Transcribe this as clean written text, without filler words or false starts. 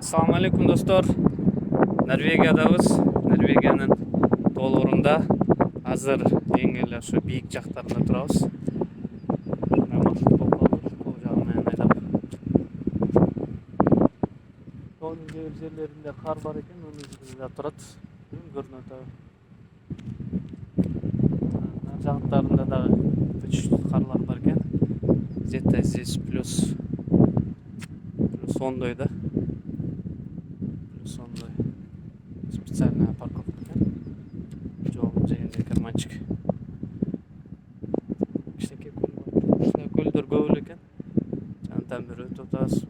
Assalamu alaikum dostlar. Norvegiyadabız. Norvegiyanın dolurunda hazır еңгеле şu бийик жактарында турабыз. Шундай максат болуп калды. Кол жагын менен айлап. Тоонун кээ бир жерлеринде кар бар экен, муну жерде турат. Көрүнөт атабы. Нар жагыттарында дагы карлар бар экен. Где-то здесь плюс 10 да. Сондай специальная парковка екен. Жолдун жээгинде карманчик. Кичинекей көл бар. Ушундай көлдөр көп эле экен. Жанынан бери өтүп атабыз.